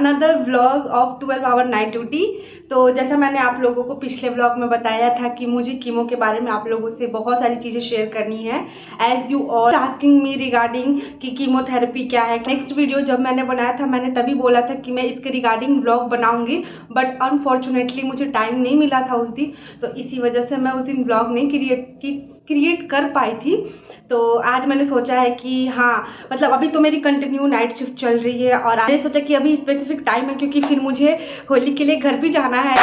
Another vlog of 12 hour night duty. तो जैसा मैंने आप लोगों को पिछले व्लॉग में बताया था कि मुझे कीमो के बारे में आप लोगों से बहुत सारी चीज़ें शेयर करनी है, as you all asking me regarding कि कीमोथेरेपी क्या है। नेक्स्ट वीडियो जब मैंने बनाया था मैंने तभी बोला था कि मैं इसके रिगार्डिंग व्लॉग बनाऊंगी, बट अनफॉर्चुनेटली मुझे टाइम नहीं मिला था उस दिन, तो इसी वजह से मैं उस दिन व्लॉग नहीं क्रिएट कर पाई थी। तो आज मैंने सोचा है कि हाँ, मतलब अभी तो मेरी कंटिन्यू नाइट शिफ्ट चल रही है और मैंने सोचा कि अभी स्पेसिफिक टाइम है क्योंकि फिर मुझे होली के लिए घर भी जाना है।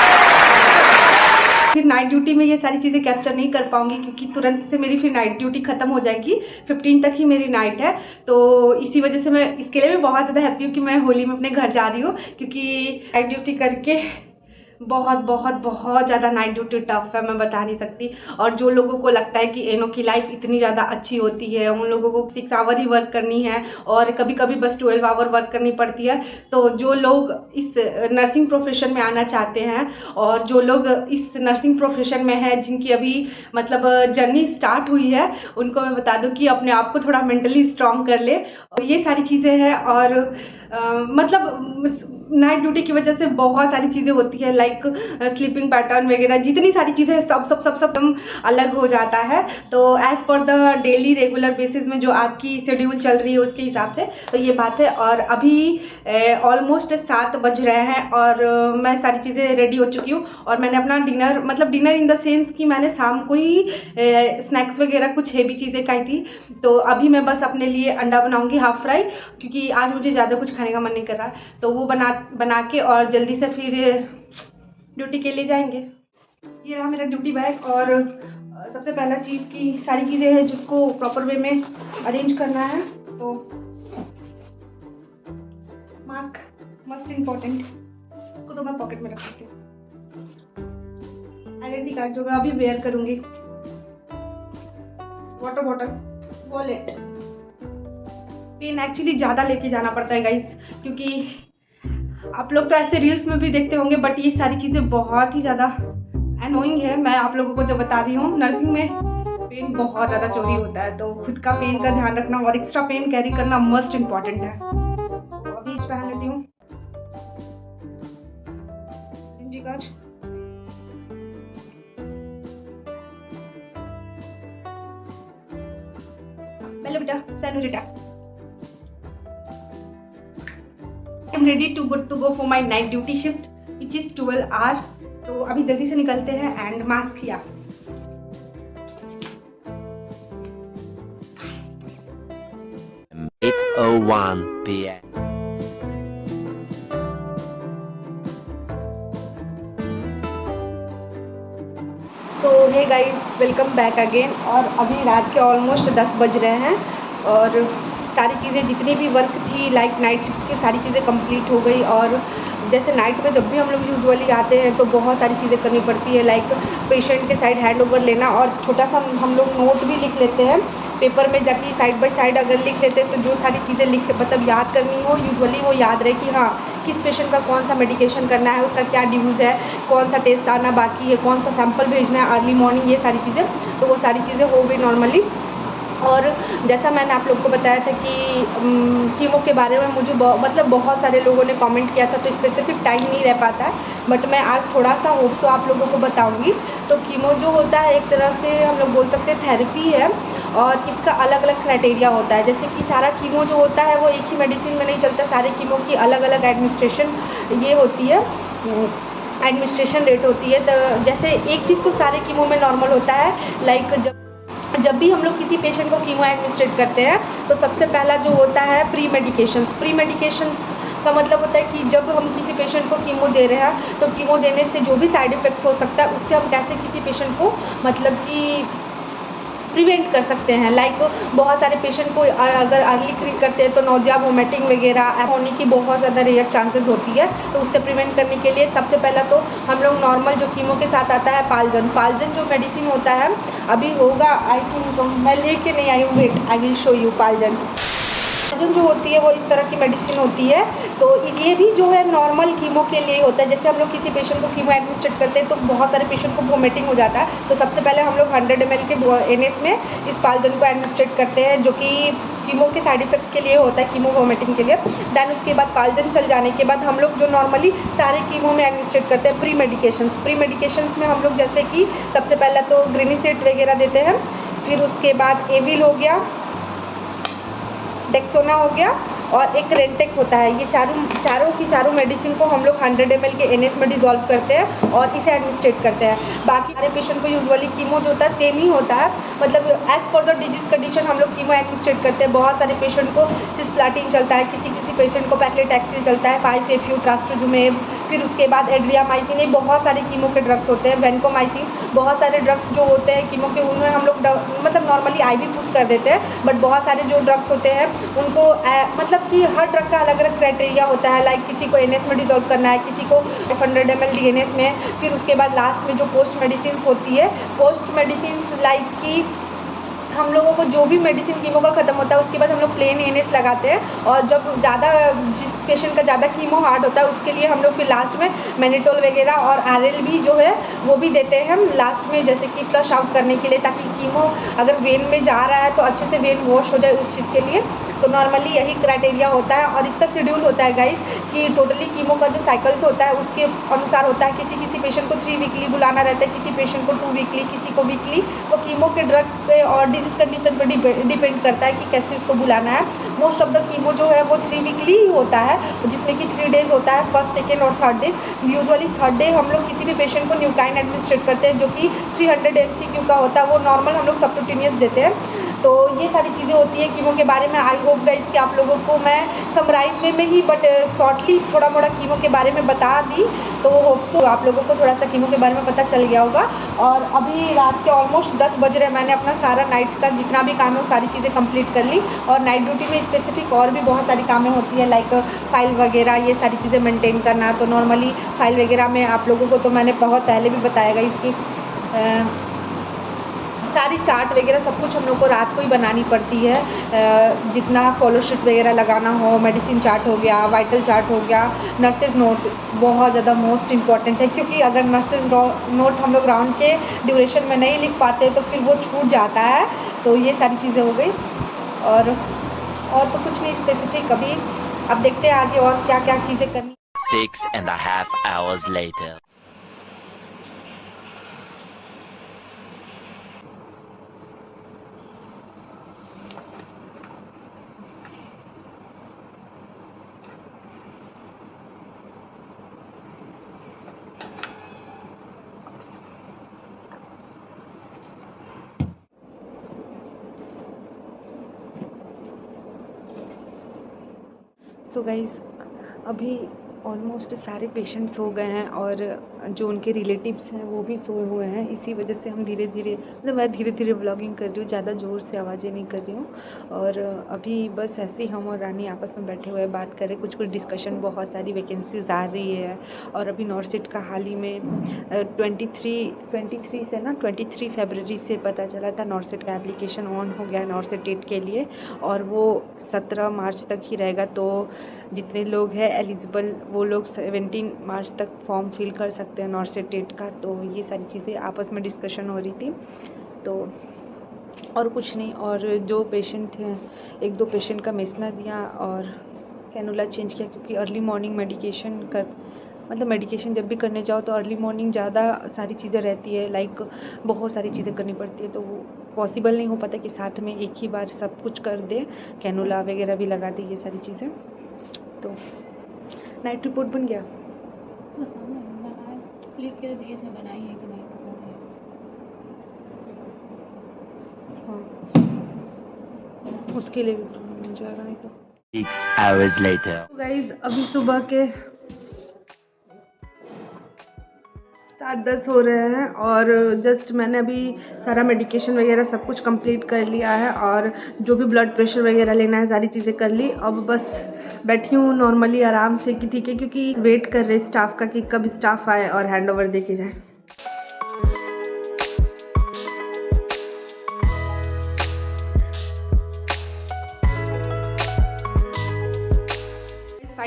फिर नाइट ड्यूटी में ये सारी चीज़ें कैप्चर नहीं कर पाऊंगी क्योंकि तुरंत से मेरी फिर नाइट ड्यूटी ख़त्म हो जाएगी। 15 तक ही मेरी नाइट है, तो इसी वजह से मैं इसके लिए भी बहुत ज़्यादा हैप्पी हूँ कि मैं होली में अपने घर जा रही हूँ, क्योंकि नाइट ड्यूटी करके बहुत बहुत बहुत ज़्यादा नाइट ड्यूटी टफ है, मैं बता नहीं सकती। और जो लोगों को लगता है कि एनो की लाइफ इतनी ज़्यादा अच्छी होती है, उन लोगों को 6 आवर ही वर्क करनी है और कभी कभी बस 12 आवर वर्क करनी पड़ती है। तो जो लोग इस नर्सिंग प्रोफेशन में आना चाहते हैं और जो लोग इस नर्सिंग प्रोफेशन में हैं, जिनकी अभी मतलब जर्नी स्टार्ट हुई है, उनको मैं बता दूं कि अपने आप को थोड़ा मेंटली स्ट्रॉन्ग कर ले। और ये सारी चीज़ें हैं और मतलब नाइट ड्यूटी की वजह से बहुत सारी चीज़ें होती है, लाइक स्लीपिंग पैटर्न वगैरह, जितनी सारी चीज़ें हैं सब सब सब सब सब अलग हो जाता है। तो as per the daily regular basis में जो आपकी शेड्यूल चल रही है उसके हिसाब से तो ये बात है। और अभी ऑलमोस्ट 7 बज रहे हैं और मैं सारी चीज़ें रेडी हो चुकी हूँ और मैंने अपना डिनर, मतलब डिनर इन द सेंस कि मैंने शाम को ही स्नैक्स वगैरह कुछ हेवी चीज़ें खाई थी। तो अभी मैं बस अपने लिए अंडा बनाऊँगी हाफ फ्राई, क्योंकि आज मुझे ज़्यादा कुछ खाने का मन नहीं कर रहा, तो वो बना के और जल्दी से फिर ड्यूटी के लिए जाएंगे। ये रहा मेरा ड्यूटी बैग और सबसे पहला चीज़ की सारी चीज़ें हैं जिसको प्रॉपर वे में अरेंज करना है। तो मास्क मस्ट इम्पॉर्टेंट, उसको तो मैं पॉकेट में रख सकती हूँ। आइडेंटिटी कार्ड जो मैं अभी वेयर करूँगी, water bottle, wallet. Pen actually ज़्यादा लेके जाना पड़ता है गाइस, क्योंकि आप लोग तो ऐसे रील्स में भी देखते होंगे, बट ये सारी चीज़ें बहुत ही ज़्यादा एनोइंग है। मैं आप लोगों को जब बता रही हूँ, नर्सिंग में पेन बहुत ज़्यादा चोरी होता है, तो खुद का पेन का ध्यान रखना और एक्स्ट्रा पेन कैरी करना मस्ट इम्पॉर्टेंट है। तो अभी पहन लेती हूँ काज। पहले बेटा सैनुरिटा। I'm ready to go for my night duty shift which is 12 hour। तो अभी जल्दी से निकलते हैं एंड मास्क किया। It's 8:01 PM। So hey guys, welcome back again. और अभी रात के ऑलमोस्ट 10 बज रहे हैं और सारी चीज़ें जितनी भी वर्क थी लाइक नाइट शिफ्ट की सारी चीज़ें कंप्लीट हो गई। और जैसे नाइट में जब भी हम लोग यूजुअली आते हैं तो बहुत सारी चीज़ें करनी पड़ती है, लाइक पेशेंट के साइड हैंड ओवर लेना और छोटा सा हम लोग नोट भी लिख लेते हैं पेपर में जाके, साइड बाय साइड अगर लिख लेते हैं तो जो सारी चीज़ें मतलब याद करनी हो यूजुअली वो याद रहे कि हाँ किस पेशेंट का कौन सा मेडिकेशन करना है, उसका क्या ड्यूज़ है, कौन सा टेस्ट आना बाकी है, कौन सा सैंपल भेजना है अर्ली मॉर्निंग, ये सारी चीज़ें। तो वो सारी चीज़ें हो गई नॉर्मली। और जैसा मैंने आप लोग को बताया था कि कीमो के बारे में मुझे मतलब बहुत सारे लोगों ने कमेंट किया था, तो स्पेसिफिक टाइम नहीं रह पाता है, बट मैं आज थोड़ा सा होप सो आप लोगों को बताऊंगी। तो कीमो जो होता है एक तरह से हम लोग बोल सकते हैं थेरेपी है और इसका अलग अलग क्राइटेरिया होता है। जैसे कि सारा कीमो जो होता है वो एक ही मेडिसिन में नहीं चलता, सारे कीमो की अलग अलग एडमिनिस्ट्रेशन ये होती है, एडमिनिस्ट्रेशन रेट होती है। तो जैसे एक चीज़ तो सारे कीमो में नॉर्मल होता है, लाइक जब भी हम लोग किसी पेशेंट को कीमो एडमिनिस्ट्रेट करते हैं तो सबसे पहला जो होता है प्री मेडिकेशंस का मतलब होता है कि जब हम किसी पेशेंट को कीमो दे रहे हैं तो कीमो देने से जो भी साइड इफ़ेक्ट्स हो सकता है उससे हम कैसे किसी पेशेंट को मतलब कि प्रिवेंट कर सकते हैं। लाइक बहुत सारे पेशेंट को अगर अर्ली ट्रीट करते हैं तो नौजिया वोमिटिंग वगैरह होने की बहुत ज़्यादा रेयर चांसेस होती है। तो उससे प्रिवेंट करने के लिए सबसे पहला तो हम लोग नॉर्मल जो कीमो के साथ आता है पालजन जो मेडिसिन होता है, अभी होगा आई थिंक, मैं लेके नहीं आई हूँ, wait I will show you पालजन। जो होती है वो इस तरह की मेडिसिन होती है। तो ये भी जो है नॉर्मल कीमो के लिए होता है। जैसे हम लोग किसी पेशेंट को कीमो एडमिनिस्ट्रेट करते हैं तो बहुत सारे पेशेंट को वोमिटिंग हो जाता है, तो सबसे पहले हम लोग 100 ml के NS में इस पालजन को एडमिनिस्ट्रेट करते हैं, जो कि कीमो के साइड इफेक्ट के लिए होता है, कीमो वोमिटिंग के लिए। दैन उसके बाद पालजन चल जाने के बाद हम लोग जो नॉर्मली सारे कीमो में एडमिनिस्ट्रेट करते हैं प्री मेडिकेशंस में हम लोग जैसे कि सबसे पहला तो ग्रेनिसेट वगैरह देते हैं, फिर उसके बाद एविल हो गया, डेक्सोना हो गया और एक रेंटेक होता है। ये चारों मेडिसिन को हम लोग 100 ml के NS में डिज़ोल्व करते हैं और इसे एडमिनिस्ट्रेट करते हैं। बाकी सारे पेशेंट को यूजुअली कीमो जो होता है सेम ही होता है, मतलब as per the disease condition हम लोग कीमो एडमिनिस्ट्रेट करते हैं। बहुत सारे पेशेंट को सिस्प्लाटिन चलता है, किसी पेशेंट को पैक्लेटैक्सिल चलता है, 5-FU, ट्रास्ट्रोजुमेब, फिर उसके बाद एड्रियामाइसिन, ये बहुत सारे कीमो के ड्रग्स होते हैं, वेंकोमाइसिन, बहुत सारे ड्रग्स जो होते हैं कीमो के, उनमें हम लोग मतलब नॉर्मली IV पुश कर देते हैं। बट बहुत सारे जो ड्रग्स होते हैं उनको मतलब कि हर ड्रग का अलग अलग क्राइटेरिया होता है। लाइक किसी को NS में डिज़ोल्व करना है, किसी को 100 ml DNS में, फिर उसके बाद लास्ट में जो पोस्ट मेडिसिन होती है, पोस्ट मेडिसिन लाइक कि हम लोगों को जो भी मेडिसिन कीमो का ख़त्म होता है उसके बाद हम लोग प्लेन NS लगाते हैं। और जब ज़्यादा जिस पेशेंट का ज़्यादा कीमो हार्ड होता है उसके लिए हम लोग फिर लास्ट में मैनिटोल वगैरह और RL भी जो है वो भी देते हैं हम लास्ट में, जैसे कि फ्लश आउट करने के लिए, ताकि कीमो अगर वेन में जा रहा है तो अच्छे से वेन वॉश हो जाए उस चीज़ के लिए। तो नॉर्मली यही क्राइटेरिया होता है और इसका शेड्यूल होता है गाइस कि टोटली कीमो का जो साइकिल होता है उसके अनुसार होता है। किसी पेशेंट को 3 वीकली बुलाना रहता है, किसी पेशेंट को 2 वीकली, किसी को वीकली। तो कीमो के ड्रग पे और डिजीज कंडीशन पर डिपेंड करता है कि कैसे इसको बुलाना है। मोस्ट ऑफ द कीमो जो है वो 3 वीकली ही होता है, जिसमें कि 3 डेज होता है, फर्स्ट, सेकेंड और third days. Usually third day हम लोग किसी भी पेशेंट को न्यूकाइन एडमिनिस्ट्रेट करते हैं, जो कि 300 MCQ का होता है, वो नॉर्मल हम लोग सबक्यूटेनियस देते हैं। तो ये सारी चीज़ें होती है कीमो के बारे में। आई होप गाइस कि आप लोगों को मैं समराइज में ही बट शॉर्टली थोड़ा मोड़ा कीमो के बारे में बता दी। तो होप सो आप लोगों को थोड़ा सा कीमो के बारे में पता चल गया होगा। और अभी रात के ऑलमोस्ट 10 बज रहे हैं। मैंने अपना सारा नाइट का जितना भी काम है वो सारी चीज़ें कंप्लीट कर ली। और नाइट ड्यूटी में स्पेसिफिक और भी बहुत सारी कामें होती है, लाइक फाइल वगैरह, ये सारी चीज़ें मेंटेन करना। तो नॉर्मली फाइल वगैरह में आप लोगों को तो मैंने बहुत पहले भी बताएगा, इसकी सारी चार्ट वगैरह सब कुछ हम लोग को रात को ही बनानी पड़ती है। जितना फॉलोशीट वगैरह लगाना हो, मेडिसिन चार्ट हो गया, वाइटल चार्ट हो गया, नर्सेज नोट बहुत ज़्यादा मोस्ट इम्पॉर्टेंट है, क्योंकि अगर नर्सेज नोट हम लोग राउंड के ड्यूरेशन में नहीं लिख पाते तो फिर वो छूट जाता है। तो ये सारी चीज़ें हो गई और तो कुछ नहीं स्पेसिफिक। अभी अब देखते हैं आगे और क्या क्या चीज़ें करनी। 6.5 hours later. सो गाइज़ अभी ऑलमोस्ट सारे पेशेंट्स हो गए हैं और जो उनके रिलेटिव्स हैं वो भी सोए हुए हैं। इसी वजह से हम धीरे धीरे, मतलब मैं धीरे धीरे व्लॉगिंग कर रही हूँ, ज़्यादा ज़ोर से आवाज़ें नहीं कर रही हूँ। और अभी बस ऐसे ही हम और रानी आपस में बैठे हुए बात करें, कुछ डिस्कशन, बहुत सारी वैकेंसीज आ रही है। और अभी नॉर्सिट का हाल ही में 23 फरवरी से पता चला था नॉर्सिट का एप्लीकेशन ऑन हो गया है नॉर्सिट टेट के लिए, और वो 17 मार्च तक ही रहेगा। तो जितने लोग हैं एलिजिबल वो लोग 17 मार्च तक फॉर्म फिल कर सकते हैं नॉर्सिट टेट का। तो ये सारी चीज़ें आपस में डिस्कशन हो रही थी, तो और कुछ नहीं। और जो पेशेंट थे, 1-2 पेशेंट का मेसना दिया और कैनुला चेंज किया, क्योंकि अर्ली मॉर्निंग मेडिकेशन जब भी करने जाओ तो अर्ली मॉर्निंग ज़्यादा सारी चीज़ें रहती है, लाइक बहुत सारी चीज़ें करनी पड़ती है। तो वो पॉसिबल नहीं हो पाता कि साथ में एक ही बार सब कुछ कर दे, कैनुला वगैरह भी लगा दे, ये सारी चीज़ें। तो नाइट रिपोर्ट बन गया, लिख के दिए थे, बनाई है कि नहीं? हाँ उसके लिए भी मिल जाएगा, नहीं तो। 6 hours later. गाइज अभी सुबह के 7:10 हो रहे हैं और जस्ट मैंने अभी सारा मेडिकेशन वगैरह सब कुछ कंप्लीट कर लिया है और जो भी ब्लड प्रेशर वगैरह लेना है सारी चीज़ें कर ली। अब बस बैठी हूँ नॉर्मली आराम से कि ठीक है, क्योंकि वेट कर रहे स्टाफ का कि कब स्टाफ आए और हैंड ओवर दे के जाए।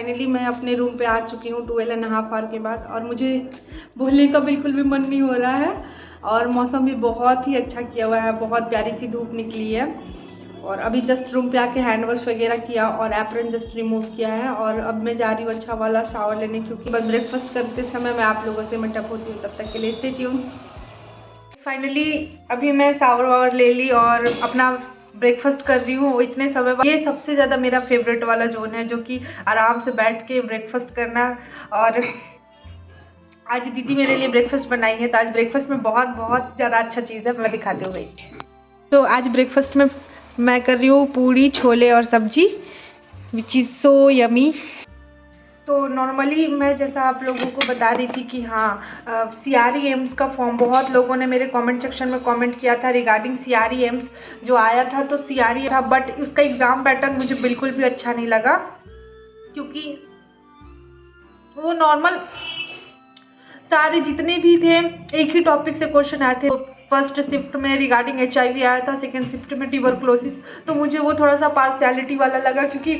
फाइनली मैं अपने रूम पे आ चुकी हूँ 12.5 आवर के बाद, और मुझे बोलने का बिल्कुल भी मन नहीं हो रहा है। और मौसम भी बहुत ही अच्छा किया हुआ है, बहुत प्यारी सी धूप निकली है। और अभी जस्ट रूम पे आके हैंड वॉश वगैरह किया और एप्रन जस्ट रिमूव किया है, और अब मैं जा रही हूँ अच्छा वाला शावर लेने, क्योंकि बस ब्रेकफास्ट करते समय मैं आप लोगों से मिटअप होती हूँ। तब तक के लिए स्टे ट्यून्ड। फाइनली अभी मैं शावर वावर ले ली और अपना ब्रेकफास्ट कर रही हूँ इतने समय बाद। ये सबसे ज़्यादा मेरा फेवरेट वाला जोन है, जो कि आराम से बैठ के ब्रेकफास्ट करना। और आज दीदी मेरे लिए ब्रेकफास्ट बनाई है, तो आज ब्रेकफास्ट में बहुत बहुत ज़्यादा अच्छा चीज़ है, मैं दिखाती हूँ, वेट। तो आज ब्रेकफास्ट में मैं कर रही हूँ पूड़ी, छोले और सब्जी, विच इज़ सो यमी। तो नॉर्मली मैं जैसा आप लोगों को बता रही थी कि हाँ CRE एम्स का फॉर्म बहुत लोगों ने मेरे कमेंट सेक्शन में कमेंट किया था रिगार्डिंग CRE एम्स जो आया था, तो CRE था, बट उसका एग्ज़ाम पैटर्न मुझे बिल्कुल भी अच्छा नहीं लगा, क्योंकि वो नॉर्मल सारे जितने भी थे एक ही टॉपिक से क्वेश्चन आए थे। फर्स्ट शिफ्ट में रिगार्डिंग HIV आया था, सेकेंड शिफ्ट में ट्यूबरकुलोसिस, तो मुझे वो थोड़ा सा पार्शियलिटी वाला लगा, क्योंकि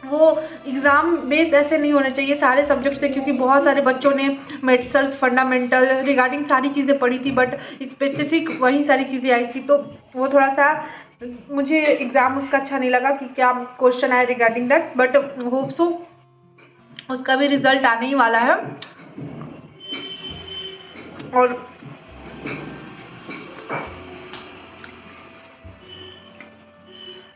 वो एग्ज़ाम बेस्ड ऐसे नहीं होने चाहिए सारे सब्जेक्ट से, क्योंकि बहुत सारे बच्चों ने मेडिसल्स फंडामेंटल रिगार्डिंग सारी चीज़ें पढ़ी थी, बट स्पेसिफिक वही सारी चीज़ें आई थी। तो वो थोड़ा सा मुझे एग्ज़ाम उसका अच्छा नहीं लगा कि क्या क्वेश्चन आया regarding that, but hope so उसका भी रिजल्ट आने ही वाला है।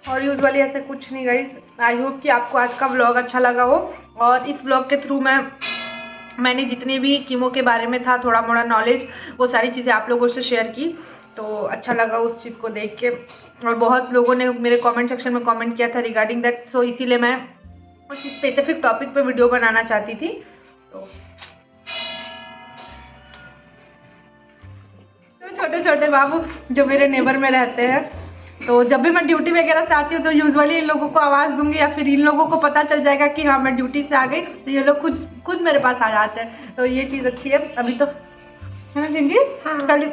और यूजुअली ऐसे कुछ नहीं गाइस। आई होप कि आपको आज का व्लॉग अच्छा लगा हो, और इस व्लॉग के थ्रू मैंने जितने भी कीमो के बारे में था थोड़ा मोड़ा नॉलेज, वो सारी चीज़ें आप लोगों से शेयर की, तो अच्छा लगा उस चीज़ को देख के। और बहुत लोगों ने मेरे कमेंट सेक्शन में कमेंट किया था रिगार्डिंग दैट, सो इसीलिए मैं उस स्पेसिफिक टॉपिक पे वीडियो बनाना चाहती थी। तो छोटे छोटे बाबू जो मेरे नेबर में रहते हैं, तो जब भी मैं ड्यूटी वगैरह से आती हूँ तो यूजुअली इन लोगों को आवाज़ दूंगी, या फिर इन लोगों को पता चल जाएगा कि हाँ मैं ड्यूटी से आ गई, तो ये लोग खुद मेरे पास आ जाते हैं। तो ये चीज़ अच्छी है। अभी तो है ना जिंगी, हाँ कल